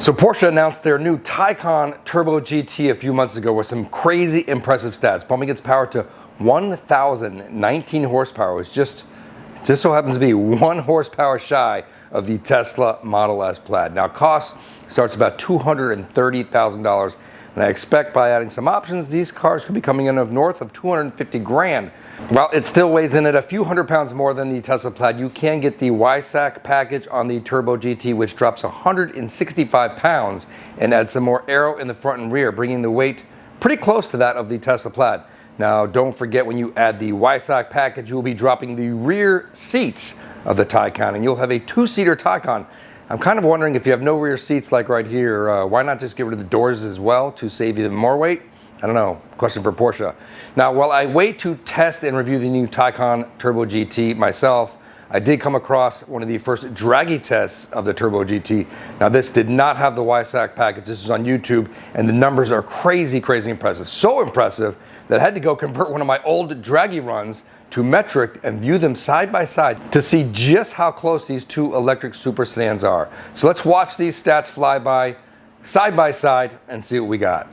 So Porsche announced their new Taycan Turbo GT a few months ago with some crazy impressive stats, pumping its power to 1,019 horsepower, which just so happens to be 1 horsepower shy of the Tesla Model S Plaid. Now cost starts about $230,000, and I expect by adding some options, these cars could be coming in of north of 250 grand. While it still weighs in at a few hundred pounds more than the Tesla Plaid, you can get the YSAC package on the Turbo GT, which drops 165 pounds and adds some more aero in the front and rear, bringing the weight pretty close to that of the Tesla Plaid. Now, don't forget, when you add the YSAC package, you will be dropping the rear seats of the Taycan, and you'll have a 2-seater Taycan. I'm kind of wondering, if you have no rear seats like right here, why not just get rid of the doors as well to save even more weight? I don't know. Question for Porsche. Now, while I wait to test and review the new Taycan Turbo GT myself, I did come across one of the first draggy tests of the Turbo GT. Now, this did not have the YSAC package. This is on YouTube, and the numbers are crazy, crazy impressive. So impressive that I had to go convert one of my old draggy runs to metric and view them side by side to see just how close these two electric super sedans are. So let's watch these stats fly by side and see what we got.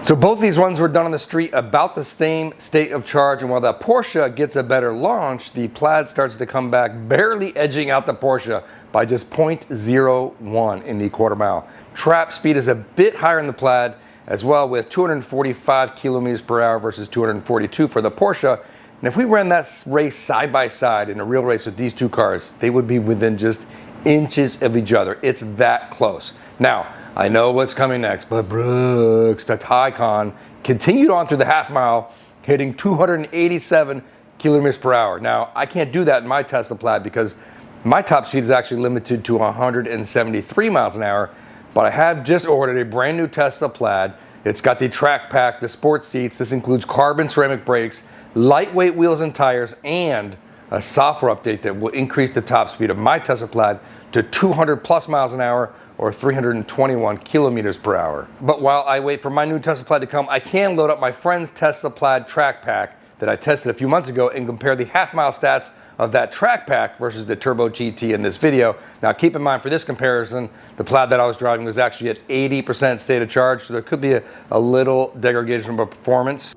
So both these runs were done on the street about the same state of charge, and while the Porsche gets a better launch, the Plaid starts to come back, barely edging out the Porsche by just 0.01 in the quarter mile. Trap speed is a bit higher in the Plaid as well, with 245 kilometers per hour versus 242 for the Porsche. And if we ran that race side by side in a real race with these two cars, they would be within just inches of each other. It's that close. Now, I know what's coming next, but Brooks, the Taycan continued on through the half mile, hitting 287 kilometers per hour. Now, I can't do that in my Tesla Plaid because my top speed is actually limited to 173 miles an hour, but I have just ordered a brand new Tesla Plaid. It's got the track pack, the sports seats. This includes carbon ceramic brakes, lightweight wheels and tires, and a software update that will increase the top speed of my Tesla Plaid to 200 plus miles an hour, or 321 kilometers per hour. But while I wait for my new Tesla Plaid to come, I can load up my friend's Tesla Plaid track pack that I tested a few months ago and compare the half mile stats of that track pack versus the Turbo GT in this video. Now keep in mind, for this comparison, the Plaid that I was driving was actually at 80% state of charge, so there could be a little degradation of performance.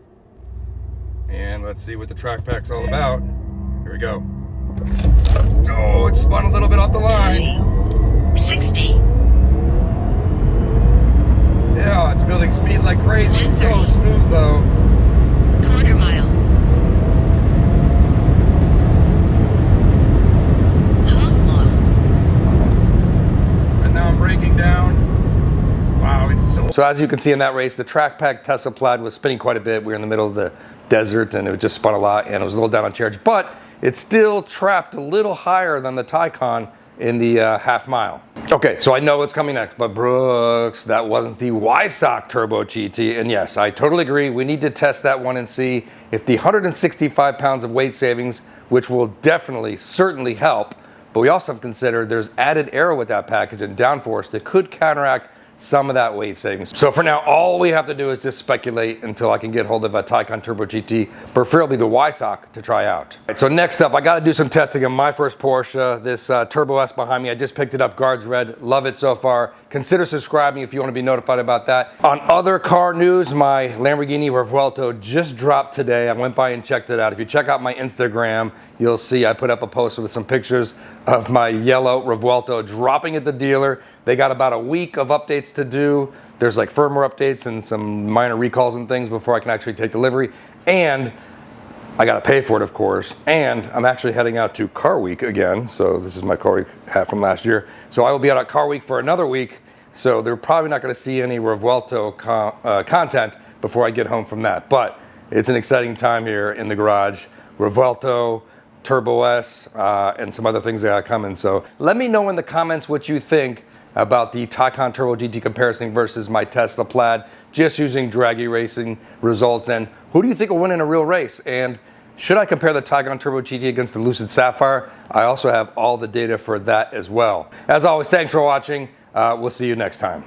And let's see what the track pack's all about. Here we go. Oh, it spun a little bit off the line. 60. Yeah, it's building speed like crazy. It's so smooth though. Quarter mile. Half mile. And now I'm braking down. Wow, it's so as you can see in that race, the track pack Tesla Plaid was spinning quite a bit. We were in the middle of the desert and it just spun a lot, and it was a little down on charge, but it still trapped a little higher than the Taycan in the half mile. Okay, so I know what's coming next, but Brooks, that wasn't the YSAC Turbo GT. And yes, I totally agree. We need to test that one and see if the 165 pounds of weight savings, which will definitely, certainly help, but we also have to consider there's added aero with that package and downforce that could counteract some of that weight savings. So for now, all we have to do is just speculate until I can get hold of a Taycan Turbo GT, preferably the YSAC, to try out. Right, so next up, I got to do some testing on my first Porsche, this Turbo S behind me. I just picked it up, guards red, love it so far. Consider subscribing if you want to be notified about that. On other car news, my Lamborghini Revuelto just dropped today. I went by and checked it out. If you check out my Instagram, you'll see I put up a post with some pictures of my yellow Revuelto dropping at the dealer. They got about a week of updates to do. There's like firmware updates and some minor recalls and things before I can actually take delivery. And I got to pay for it, of course. And I'm actually heading out to Car Week again. So this is my Car Week hat from last year. So I will be out at Car Week for another week. So they're probably not going to see any Revuelto content before I get home from that. But it's an exciting time here in the garage. Revuelto, Turbo S, and some other things that are coming. So let me know in the comments what you think. about the Taycan Turbo GT comparison versus my Tesla Plaid, just using draggy racing results. And who do you think will win in a real race? And should I compare the Taycan Turbo GT against the Lucid Sapphire? I also have all the data for that as well. As always, thanks for watching. We'll see you next time.